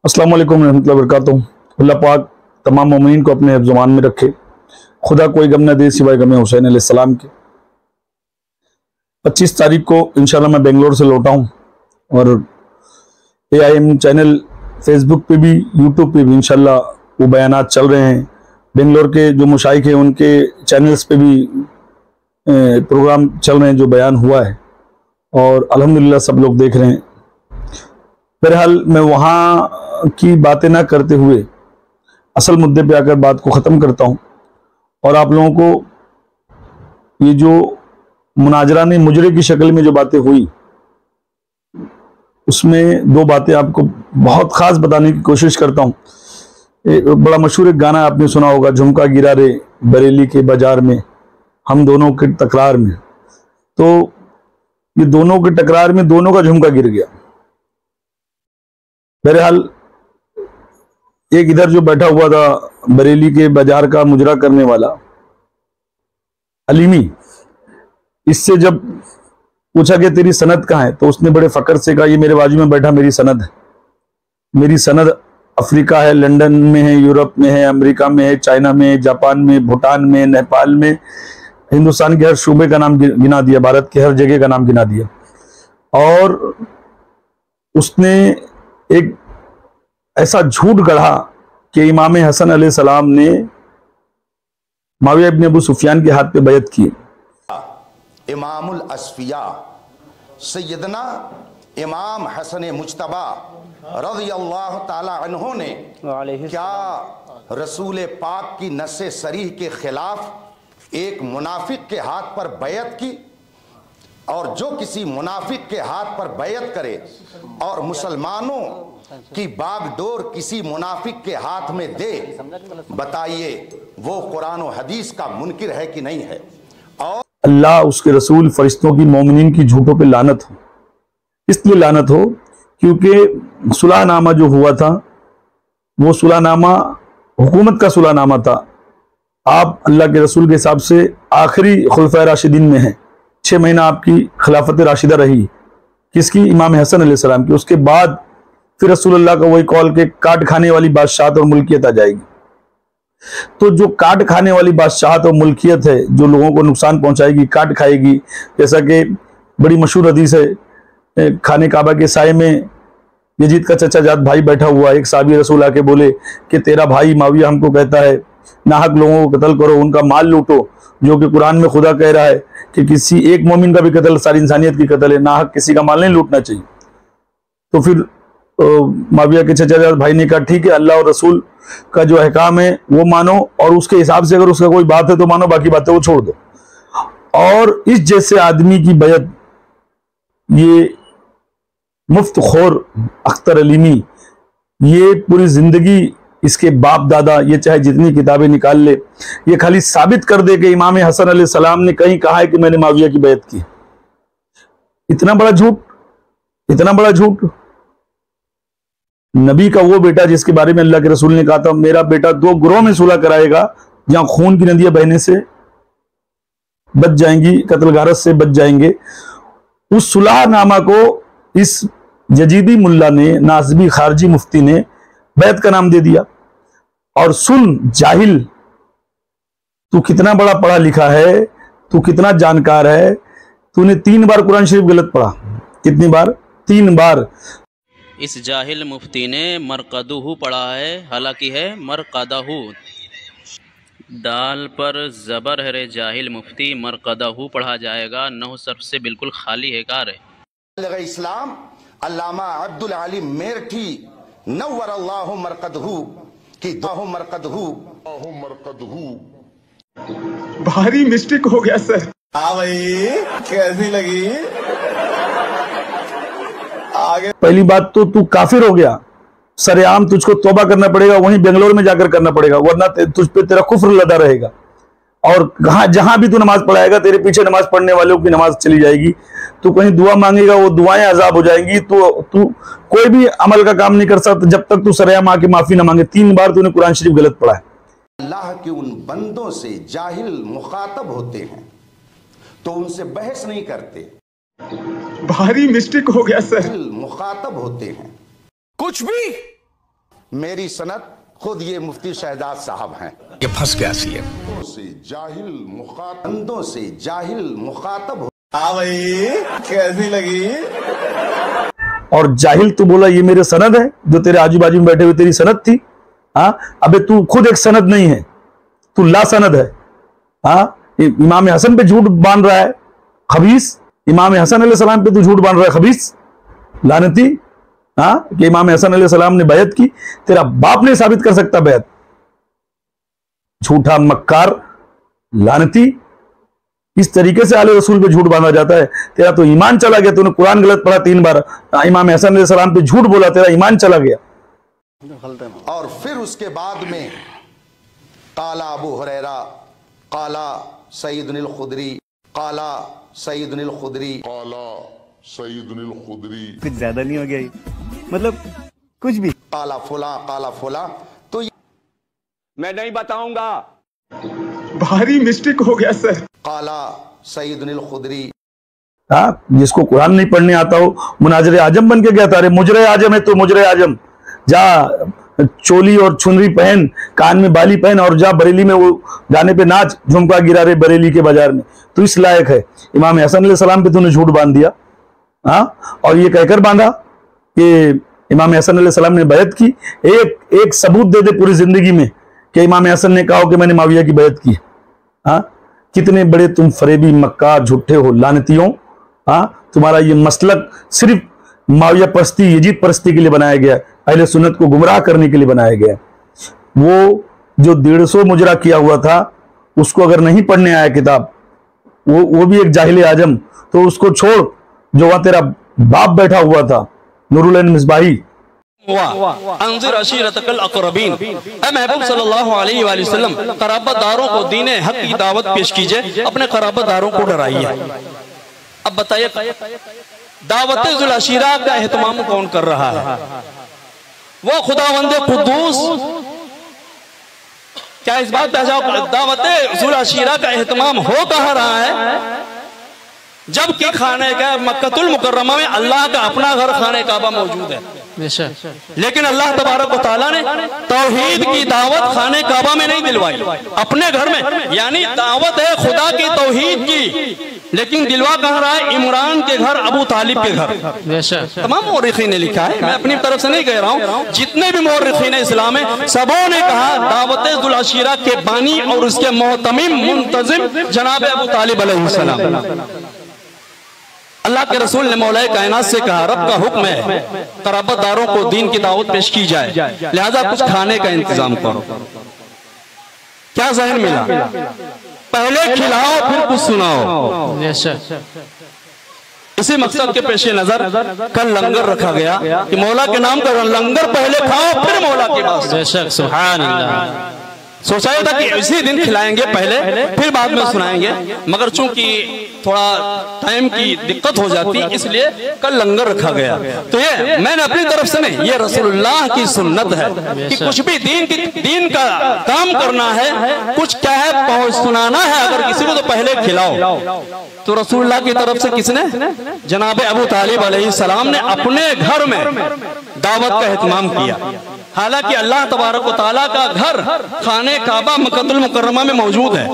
अस्सलाम वालेकुम रहमतुल्लाहि व बरकातुहू। अल्लाह पाक तमाम मोमिनीन को अपने ज़ुबान में रखे। खुदा कोई गम न दे सिवाय गम हुसैन अलैहिस्सलाम के। 25 तारीख को इंशाल्लाह मैं बेंगलोर से लौटा हूँ और AIM चैनल फेसबुक पे भी यूट्यूब पे भी इंशाल्लाह वो बयानात चल रहे हैं। बेंगलोर के जो मुशाइख हैं उनके चैनल्स पे भी प्रोग्राम चल रहे हैं, जो बयान हुआ है और अल्हम्दुलिल्लाह सब लोग देख रहे हैं। बहरहाल मैं वहाँ की बातें ना करते हुए असल मुद्दे पे आकर बात को ख़त्म करता हूँ और आप लोगों को ये जो मुनाजरा ने मुजरे की शक्ल में जो बातें हुई उसमें दो बातें आपको बहुत ख़ास बताने की कोशिश करता हूँ। एक बड़ा मशहूर एक गाना आपने सुना होगा, झुमका गिरा रे बरेली के बाजार में, हम दोनों के तकरार में। तो ये दोनों के टकरार में दोनों का झुमका गिर गया। बहरहाल एक इधर जो बैठा हुआ था बरेली के बाजार का मुजरा करने वाला अलीमी, इससे जब पूछा कि तेरी सनद कहाँ है तो उसने बड़े फकर से कहा, ये मेरे बाजू में बैठा मेरी सनद है। मेरी सनद अफ्रीका है, लंदन में है, यूरोप में है, अमेरिका में है, चाइना में, जापान में, भूटान में, नेपाल में, हिंदुस्तान के हर शूबे का नाम गिना दिया, भारत के हर जगह का नाम गिना दिया। और उसने एक ऐसा झूठ गढ़ा कि इमाम हसन अलैहिस्सलाम ने मुआविया इब्न अबू सुफियान के हाथ पे बैत की। इमामुल अस्फिया सैयदना इमाम हसन मुज्तबा रज़ियल्लाहु ताला अन्हु ने क्या रसूल पाक की नस्से सरीह के खिलाफ एक मुनाफिक के हाथ पर बैत की? और जो किसी मुनाफिक के हाथ पर बैत करे और मुसलमानों की बागडोर किसी मुनाफिक के हाथ में दे, बताइए वो कुरान और हदीस का मुनकिर है कि नहीं है? और अल्लाह, उसके रसूल, फरिश्तों की, मोमिनीन की झूठों पे लानत हो। इसलिए लानत हो क्योंकि सुलहनामा जो हुआ था वो सुलहनामा हुकूमत का सुलहनामा था। आप अल्लाह के रसूल के हिसाब से आखिरी खुलफाए राशिदीन में हैं। 6 महीना आपकी खिलाफत राशिदा रही, किसकी? इमाम हसन अलैहिस्सलाम की। उसके बाद फिर रसूलुल्लाह का वही कॉल के काट खाने वाली बादशाहत और मुल्कियत आ जाएगी। तो जो काट खाने वाली बादशाहत और मुल्कियत है, जो लोगों को नुकसान पहुंचाएगी, काट खाएगी, जैसा कि बड़ी मशहूर हदीस है, खाने काबा के साए में यजीद का चचा जात भाई बैठा हुआ। एक साहबी रसूल आके बोले कि तेरा भाई मुआविया हमको कहता है नाहक लोगों को कत्ल करो, उनका माल लूटो, जो कि कुरान में खुदा कह रहा है कि किसी एक मोमिन का भी कत्ल सारी इंसानियत की कत्ल है, नाहक किसी का माल नहीं लूटना चाहिए। तो फिर मुआविया के चचा जात भाई ने कहा ठीक है, अल्लाह और रसूल का जो अहकाम है वो मानो और उसके हिसाब से अगर उसका कोई बात है तो मानो, बाकी बातें वो छोड़ दो। और इस जैसे आदमी की बैत ये मुफ्तखोर अख्तर अलीमी, ये पूरी जिंदगी इसके बाप दादा, ये चाहे जितनी किताबें निकाल ले, ये खाली साबित कर दे कि इमाम हसन अलैहिस्सलाम ने कहीं कहा है कि मैंने मुआविया की बैत की। इतना बड़ा झूठ, इतना बड़ा झूठ। नबी का वो बेटा जिसके बारे में अल्लाह के रसूल ने कहा था मेरा बेटा 2 गुरोह में सुलह कराएगा जहां खून की नदियां बहने से बच जाएंगी, कत्ल गारत से बच जाएंगे, उस सुलहनामा को इस यजीदी मुल्ला ने, नासबी खारजी मुफ्ती ने बैत का नाम दे दिया। और सुन जाहिल, तू कितना बड़ा पढ़ा लिखा है, तू कितना जानकार है, तूने 3 बार कुरान शरीफ गलत पढ़ा। कितनी बार? 3 बार। इस जाहिल मुफ्ती ने मरकदहू पढ़ा है, हालांकि है मरकदहू। दाल पर ज़बर है रे जाहिल मुफ्ती, मरकदहू पढ़ा जाएगा, नहु सर्फ से बिल्कुल खाली है कार है। इस्लाम अल्लामा अब्दुल अलीम मेरठी नव्वरल्लाहु मरकदहू की मरकदहू भारी मिस्टेक हो गया सर। हाँ भाई, कैसी लगी? आगे पहली बात तो तू काफिर हो गया, सरेआम तुझको तौबा करना पड़ेगा, वहीं बेंगलोर में जाकर करना पड़ेगा, वरना तुझ पे तेरा कुफ्र लदा रहेगा। और जहां भी तू नमाज पढ़ाएगा तेरे पीछे नमाज पढ़ने वालों की नमाज चली जाएगी। तू कहीं दुआ मांगेगा, वो दुआएं अजाब हो जाएंगी। तू कोई भी अमल का काम नहीं कर सकता जब तक तू सरेआम आके माफी ना मांगे। 3 बार तूने कुरान शरीफ गलत पढ़ा है। अल्लाह के उन बंदों से जाहिल मुखातब होते हैं तो उनसे बहस नहीं करते, भारी मिस्टेक हो गया सर। मुखातब होते हैं। कुछ भी मेरी सनद खुद ये मुफ्ती शहजाद साहब हैं। ये फंस गया सी है। अंधों से जाहिल मुखातब। हाँ भाई कैसी लगी? और जाहिल तू बोला ये मेरे सनद है, जो तेरे आजू बाजू में बैठे हुए तेरी सनद थी। हाँ, अबे तू खुद एक सनद नहीं है, तू ला सनद है। हाँ, इमाम हसन पे झूठ बांध रहा है खबीस, इमाम हसन अलैहिस्सलाम पे तू झूठ बांध रहा है खबीस लानती। हाँ, कि इमाम हसन अलैहिस्सलाम ने बैत की, तेरा बाप नहीं साबित कर सकता बैत। झूठा मक्कार लानती, इस तरीके से आले रसूल पे झूठ बांधा जाता है। तेरा तो ईमान चला गया, तूने कुरान गलत पढ़ा 3 बार, इमाम हसन अलैहिस्सलाम पे झूठ बोला, तेरा ईमान चला गया। और फिर उसके बाद में काला अबू हुरैरा, काला सईदुल खुदरी, काला सईदुल खुदरी, काला सईदुल खुदरी। कुछ ज्यादा नहीं हो गया ये? मतलब कुछ भी काला फुला। तो मैं नहीं बताऊंगा। भारी मिस्टेक हो गया सर। काला सईदुल खुदरी। हाँ, जिसको कुरान नहीं पढ़ने आता हो मुनाजरे आजम बन के गया था। अरे मुजरे आजम है तो मुजरे आजम, जा चोली और चुनरी पहन, कान में बाली पहन और जा बरेली में वो गाने पे नाच, झुमका गिरा रे बरेली के बाजार में। तो इस लायक है। इमाम हसन अलैहिस्सलाम पे तूने झूठ बांध दिया। हाँ, और ये कहकर बांधा कि इमाम हसन अलैहिस्सलाम ने बैत की। एक सबूत दे दे पूरी जिंदगी में कि इमाम हसन ने कहा कि मैंने माविया की बैत की। हाँ, कितने बड़े तुम फरेबी मक्कार झूठे हो लानतियों। हाँ, तुम्हारा ये मसलक सिर्फ माविया परस्ती, यजीद परस्ती के लिए बनाया गया, अहले सुन्नत को गुमराह करने के लिए बनाया गया। वो जो 150 मुजरा किया हुआ था, उसको अगर नहीं पढ़ने आया किताब, वो भी एक जाहिल आजम, तो उसको छोड़। जो वहां तेरा बाप बैठा हुआ था नूरुल मिसबाही, अंज़िर अशीरतकल अक़रबीन, ऐ महबूब सल्लल्लाहु अलैहि वसल्लम क़राबतदारों को दीन हक की दावत पेश कीजिए, अपने क़राबतदारों को डराइए। अब बताइए दावत ज़ुल अशीरा का एहतमाम कौन कर रहा है? वो खुदावंद कुद्दूस। क्या इस बात पे दावत ज़ुल अशीरा का एहतमाम हो कहाँ रहा है? जबकि खाने का मक्कतुल मुकर्रमा में अल्लाह का अपना घर खाने काबा मौजूद है। लेकिन अल्लाह तबारक व तआला ने तौहीद की दावत खाने काबा में नहीं दिलवाई, अपने घर में। यानी दावत है खुदा की तौहीद की, लेकिन दिलवा कहाँ रहा है? इमरान के घर, अबू तालिब के घर। तमाम मौरिखीन ने लिखा है, मैं अपनी तरफ से नहीं कह रहा हूँ, जितने भी मौरिखीन इस्लाम है सबों ने कहा दावत ज़ुल अशीरा के बानी और उसके मोहतमिम मुंतजिम जनाब अबू तालिब अलैहिस्सलाम। अल्लाह के रसूल ने मौला कायनात से कहा, रब का हुक्म है क़राबतदारों को दीन की दावत पेश की जाए, लिहाजा कुछ खाने का इंतजाम करो। क्या ज़हन मिला? पहले खिलाओ फिर कुछ सुनाओ। इसी मकसद के पेश नजर कल लंगर रखा गया कि मौला के नाम का लंगर पहले खाओ फिर मौला की बात। सुभान अल्लाह। सोचा था कि इसी दिन खिलाएंगे पहले, फिर बाद में सुनाएंगे, मगर चूंकि थोड़ा टाइम की दिक्कत हो जाती, इसलिए कल लंगर रखा गया। तो ये मैंने अपनी तरफ से नहीं, ये रसूलुल्लाह की सुन्नत है कि कुछ भी दीन का काम करना है, कुछ क्या है पहुंच सुनाना है अगर किसी को, तो पहले खिलाओ। तो रसूलुल्लाह की तरफ से किसने? जनाब अबू तालिब अलैहिस्सलाम ने अपने घर में दावत का एहतमाम किया। हालांकि अल्लाह तबारक व तआला का घर खाने काबा मक्कतुल मुकर्रमा में मौजूद है।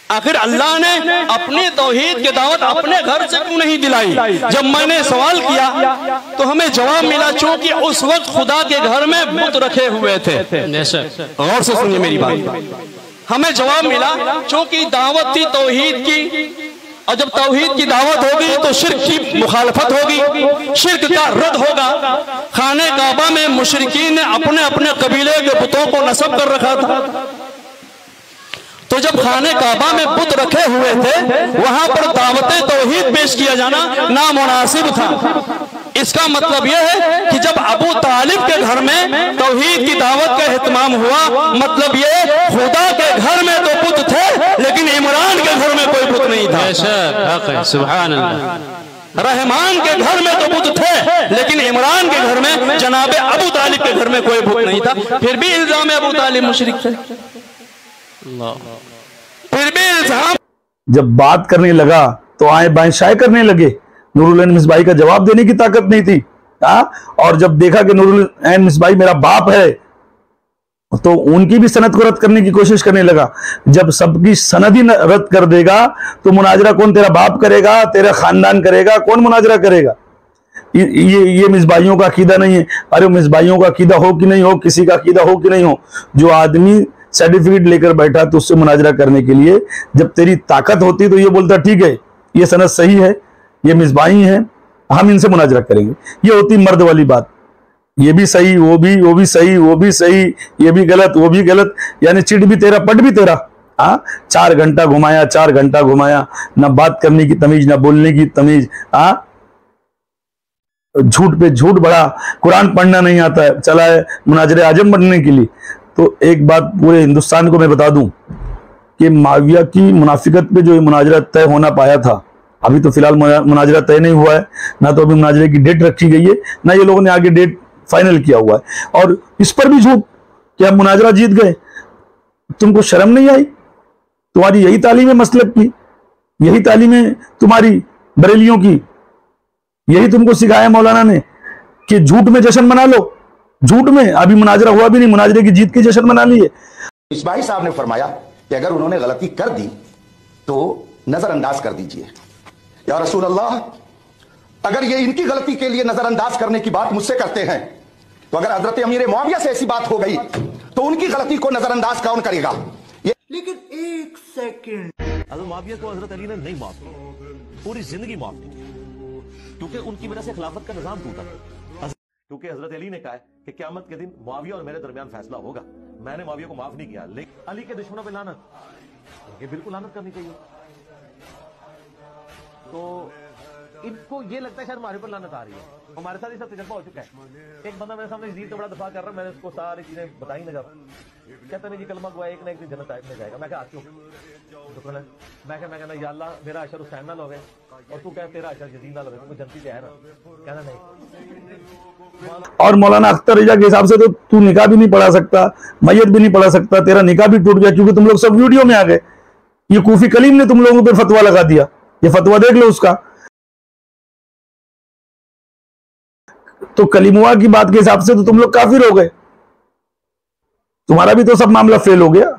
आखिर अल्लाह ने अपनी तौहीद की दावत अपने घर से क्यों नहीं दिलाई? जब मैंने सवाल किया तो हमें जवाब मिला, चूंकि उस वक्त खुदा के घर में बुत रखे हुए थे। गौर से सुनिए मेरी बात। हमें जवाब मिला चूंकि दावत थी तौहीद की, और जब तौहीद की दावत होगी तो शिर्क की मुखालफत होगी, शिर्क का रद्द होगा। खाने काबा में मुशरिकीन ने अपने अपने कबीले के बुतों को नस्ब कर रखा था। तो जब खाने काबा में बुत रखे हुए थे, वहां पर दावत तौहीद पेश किया जाना नामुनासिब था। इसका मतलब यह है कि जब अबू तालिब के घर में तौहीद की दावत का एहतमाम हुआ, मतलब ये खुदा के घर में तो बुत थे, लेकिन इमरान के घर में कोई बुत नहीं था। सुभान अल्लाह। रहमान के घर में तो बुत थे, लेकिन इमरान के घर में जनाबे अबू तालिब के घर में कोई बुत नहीं था। फिर भी इल्जाम अबू तालिब मुशरिक थे। फिर भी इल्जाम। जब बात करने लगा तो आए बाएं शाये करने लगे। नूरुल मिसबाही का जवाब देने की ताकत नहीं थी। और जब देखा कि नूरुल ऐन मिसबाही मेरा बाप है तो उनकी भी सनद को रद्द करने की कोशिश करने लगा। जब सबकी सनद ही रद्द कर देगा तो मुनाजरा कौन तेरा बाप करेगा, तेरा खानदान करेगा, कौन मुनाजरा करेगा? ये मिसबाहियों का अकीदा नहीं है। अरे मिसबाहियों का अकीदा हो कि नहीं हो, किसी का अकीदा हो कि नहीं हो, जो आदमी सर्टिफिकेट लेकर बैठा तो उससे मुनाजरा करने के लिए जब तेरी ताकत होती तो ये बोलता ठीक है ये सनद सही है, ये मिसबाही है, हम इनसे मुनाजरा करेंगे। ये होती मर्द वाली बात, ये भी सही, वो भी सही, वो भी सही, ये भी गलत, वो भी गलत, यानी चिट भी तेरा पट भी तेरा। 4 घंटा घुमाया, 4 घंटा घुमाया, ना बात करने की तमीज, ना बोलने की तमीज, झूठ पे झूठ बढ़ा, कुरान पढ़ना नहीं आता है, चला है मुनाजरे आजम बनने के लिए। तो एक बात पूरे हिंदुस्तान को मैं बता दूं कि माविया की मुनाफिकत पे जो ये मुनाजरा तय होना पाया था, अभी तो फिलहाल मुनाजरा तय नहीं हुआ है, ना तो अभी मुनाजरे की डेट रखी गई है, ना ये लोगों ने आगे डेट फाइनल किया हुआ है। और इस पर भी झूठ कि हम मुनाजरा जीत गए। तुमको शर्म नहीं आई? तुम्हारी यही तालीम है मसलब की, यही तालीम है तुम्हारी बरेलियों की, यही तुमको सिखाया मौलाना ने कि झूठ में जश्न मना लो। झूठ में अभी मुनाजरा हुआ भी नहीं, मुनाजरे की जीत की जश्न मना लिए। मिसबाही साहब ने फरमाया कि अगर उन्होंने गलती कर दी तो नजरअंदाज कर दीजिए। या रसूल अल्लाह, अगर ये इनकी गलती के लिए नजरअंदाज करने की बात मुझसे करते हैं तो अगर हजरत अमीर मुआविया से ऐसी बात हो गई तो उनकी गलती को नजरअंदाज कौन करेगा? लेकिन एक सेकंड, हजरत मुआविया को हजरत अली ने नहीं माफ किया, पूरी जिंदगी माफ की, क्योंकि उनकी वजह से खिलाफत का निजाम टूटा। क्योंकि हजरत अली ने कहा है कि क़यामत के दिन मुआविया और मेरे दरमियान फैसला होगा। मैंने मुआविया को माफ नहीं किया, लेकिन अली के दुश्मनों पे लानत, ये बिल्कुल लानत करनी चाहिए। तो इनको ये लगता है शायद हमारे पर लानत आ रही है। हमारे साथ ये सब तजर्बा हो चुका है। एक बंदा मेरे सामने यजीद का बड़ा दफा कर रहा है, मैंने उसको सारी चीजें बताई ना, जब कहते नहीं जी कलमा गवा एक ना एक दिन जन्नत में जाएगा। मैं कहा क्यों? तो मैं कहना या अल्लाह मेरा अशर हुसैन ना लोगे और तू कह तेरा अशर यजीद ना लोगे, तुमको जनती क्या है ना? कहना नहीं। और मौलाना अख्तर रजा के हिसाब से तो तू निकाह भी नहीं पढ़ा सकता, मैयत भी नहीं पढ़ा सकता, तेरा निकाह भी टूट गया क्योंकि तुम लोग सब वीडियो में आ गए। ये कूफी कलीम ने तुम लोगों पर फतवा लगा दिया, ये फतवा देख लो उसका। तो कलीमुआ की बात के हिसाब से तो तुम लोग काफिर हो गए, तुम्हारा भी तो सब मामला फेल हो गया।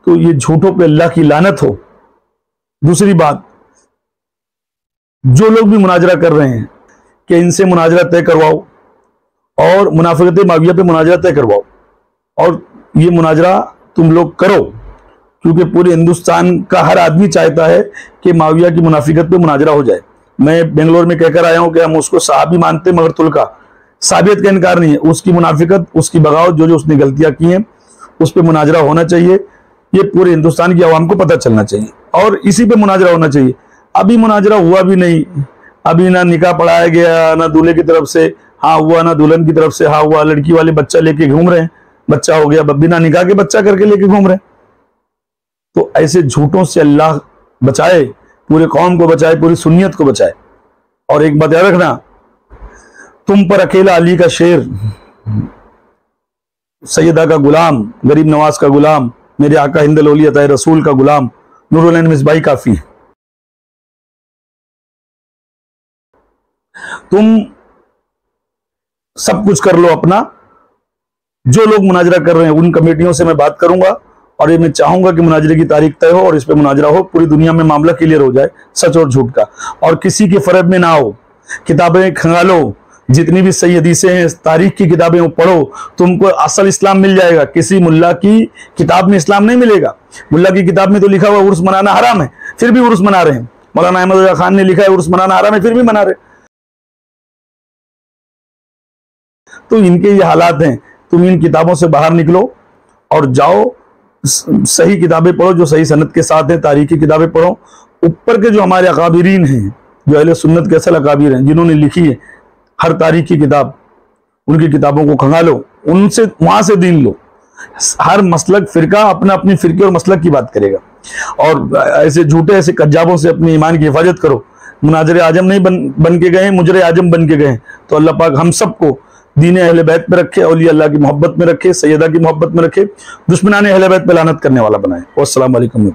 तो ये झूठों पे अल्लाह की लानत हो। दूसरी बात, जो लोग भी मुनाजरा कर रहे हैं कि इनसे मुनाजरा तय करवाओ और मुनाफिकत माविया पे मुनाजरा तय करवाओ, और ये मुनाजरा तुम लोग करो, क्योंकि पूरे हिंदुस्तान का हर आदमी चाहता है कि माविया की मुनाफिकत पे मुनाजरा हो जाए। मैं बेंगलोर में कहकर आया हूं कि हम उसको सहाबी मानते मगर तुलका, साबियत का इनकार नहीं है। उसकी मुनाफिकत, उसकी बगावत, जो जो उसने गलतियां की हैं उस पर मुनाजरा होना चाहिए। ये पूरे हिंदुस्तान की आवाम को पता चलना चाहिए और इसी पे मुनाजरा होना चाहिए। अभी मुनाजरा हुआ भी नहीं, अभी ना निकाह पढ़ाया गया, ना दूल्हे की तरफ से हाँ हुआ, ना दुल्हन की तरफ से हाँ हुआ। लड़की वाले बच्चा लेके घूम रहे हैं, बच्चा हो गया, बिना निकाह के बच्चा करके लेके घूम रहे हैं। तो ऐसे झूठों से अल्लाह बचाए, पूरे कौम को बचाए, पूरी सुन्नियत को बचाए। और एक बात याद रखना, तुम पर अकेला अली का शेर, सैयदा का गुलाम, गरीब नवाज का गुलाम, मेरे आका हिंद अली अता रसूल का गुलाम नूरुल ऐन मिसबाही काफी है। तुम सब कुछ कर लो अपना। जो लोग मुनाजरा कर रहे हैं उन कमेटियों से मैं बात करूंगा और ये मैं चाहूंगा कि मुनाजरे की तारीख तय हो और इस पे मुनाजरा हो, पूरी दुनिया में मामला क्लियर हो जाए सच और झूठ का, और किसी के फरेब में ना हो। किताबें खंगालो, जितनी भी सही हदीसें हैं, तारीख की किताबें वो पढ़ो, तुमको असल इस्लाम मिल जाएगा। किसी मुल्ला की किताब में इस्लाम नहीं मिलेगा। मुल्ला की किताब में तो लिखा हुआ उर्स मनाना हराम है, फिर भी उर्स मना रहे हैं। मौलाना अहमद रजा खान ने लिखा है उर्स मनाना हराम है, फिर भी मना रहे। तो इनके ये हालात हैं। तुम इन किताबों से बाहर निकलो और जाओ, सही किताबें पढ़ो जो सही सनद के साथ है, तारीखी किताबें पढ़ो। ऊपर के जो हमारे अकाबिरीन हैं, जो अहले सुन्नत के असल अकाबिर हैं, जिन्होंने लिखी है हर तारीख की किताब, उनकी किताबों को खंगालो, उनसे वहां से दीन लो। हर मसलक फिरका अपना अपनी फिरके और मसलक की बात करेगा, और ऐसे झूठे ऐसे कज्जाबों से अपने ईमान की हिफाजत करो। मुनाजरे आजम नहीं बन के गए, मुजरे आजम बन के गए। तो अल्लाह पाक हम सबको दीन अहले बैत में रखे, औलिया अल्लाह की मोहब्बत में रखे, सैयदा की मोहब्बत में रखे, दुश्मनाने अहले बैत पे लानत करने वाला बनाए। वस्सलामु अलैकुम।